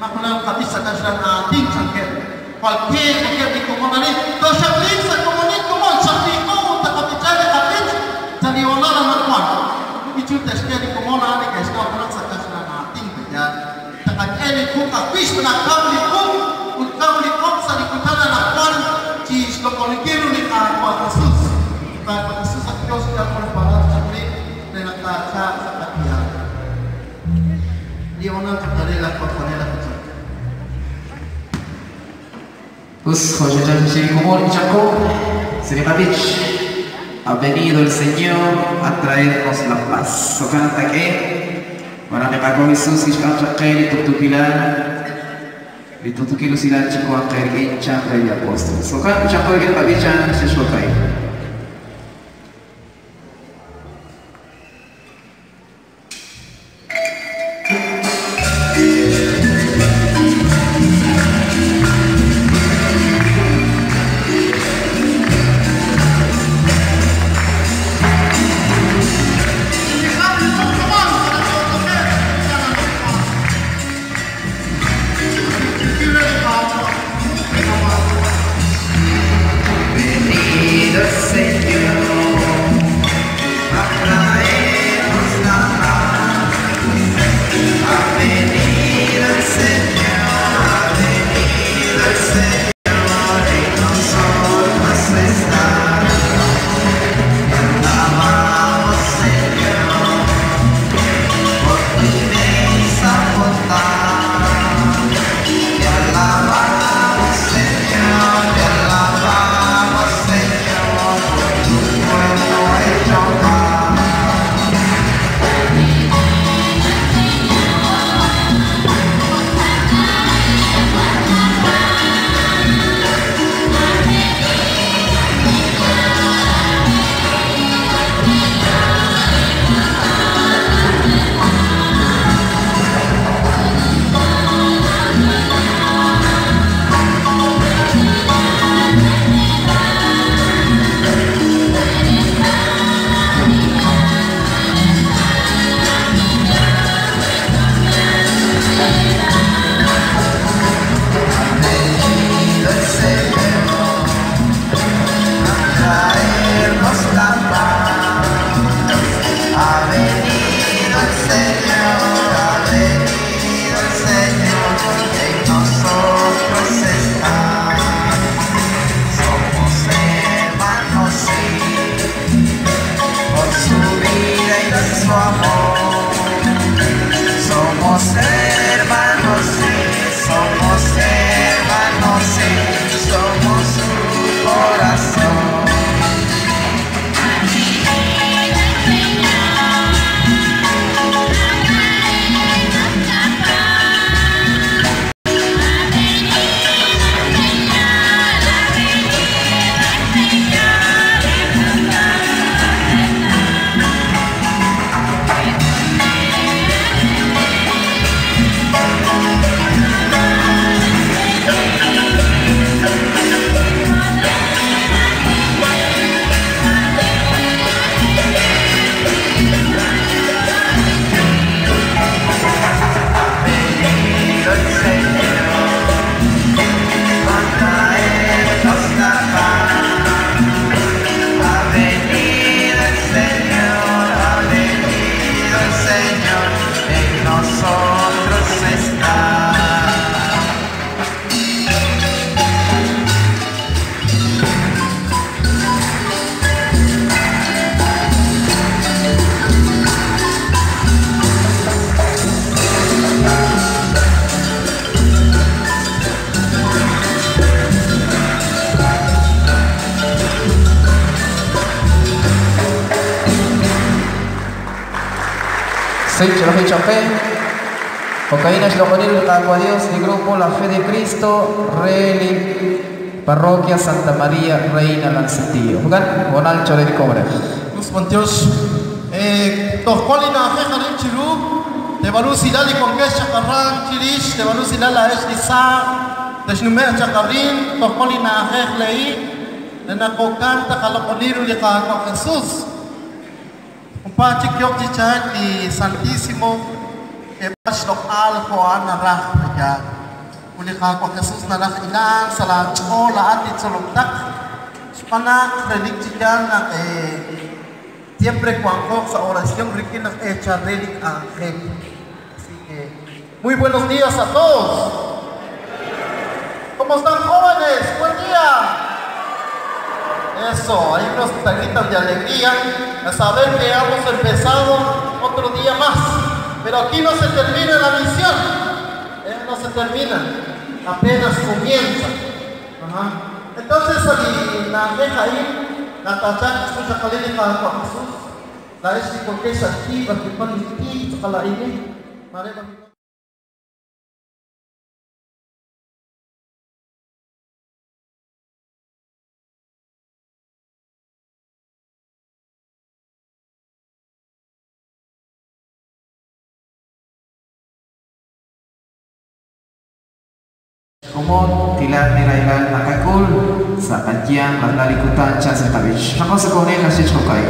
makulang kami sa kasyan ating sangkit. Cualquier di comunani, dos chaplins sa comunit común, sa pico, ta kapitali kapit, sa liwala na nakuan. Itu tesnya di comunani, guys, kau pulang sa kasyan ating kaya. Ta kakeli ku kakwis na kau likum sa likutana nakuan, cis lokolikiru ni kakwa kasus. Kakwa kasus sa kios ka para chapli, na nagtacha sa katiyan. Liwala sa karela kwa karela kacang. Pues José Chanchi Común Chaco, Sirikavich, ha venido el Señor a traernos la paz. So canta que, para me pagó Jesús y canta que y tu kilo silan chico a caer en chamba y apóstol. So canta Chaco y el Pavichan se shokai. Cocaínas Loconil, Agua Dios, de grupo La Fe de Cristo, Relic, Parroquia Santa María, Reina Lancetillo. Bukan, Bonal Chole di Cobre. Los Pontios, Tohkolina Hejarim Chiru, de Balu Silali Conques Chacarran Chirish, de Balu Silala Esdisa, de Shnumer Chacabrin, Tohkolina Hejlei, de Nakokanta Caloconiru de Caco Jesús. Un pachikyok chichan y Santísimo. Pas lokal ko an arah ya Uliha kwa Jesús na ilan sa la atit sa lugtak pana religion na siempre cuando sa oración riquín hecha relic ángel. Así que muy buenos días a todos. ¿Cómo están, jóvenes? Buen día. Eso, hay unos gritos de alegría a saber que hemos empezado otro día más. Pero aquí no se termina la misión, no se termina, apenas comienza. Entonces, la deja ahí, la tacha, escucha calidad para Jesús, la es que es activa, que pone aquí, para ahí, Kumon tila nilailan nakakul sa kajian lalikutan Chance Tabich. Sama sa kunin na si Chokay.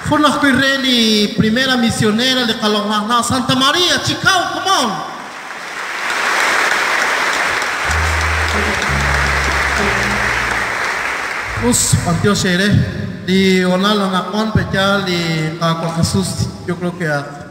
Fue la primera misionera de Calonjana, Santa María, Chicago, come on. Antio Shere, di Onala Nakon, Pechal, di Jesús, yo creo que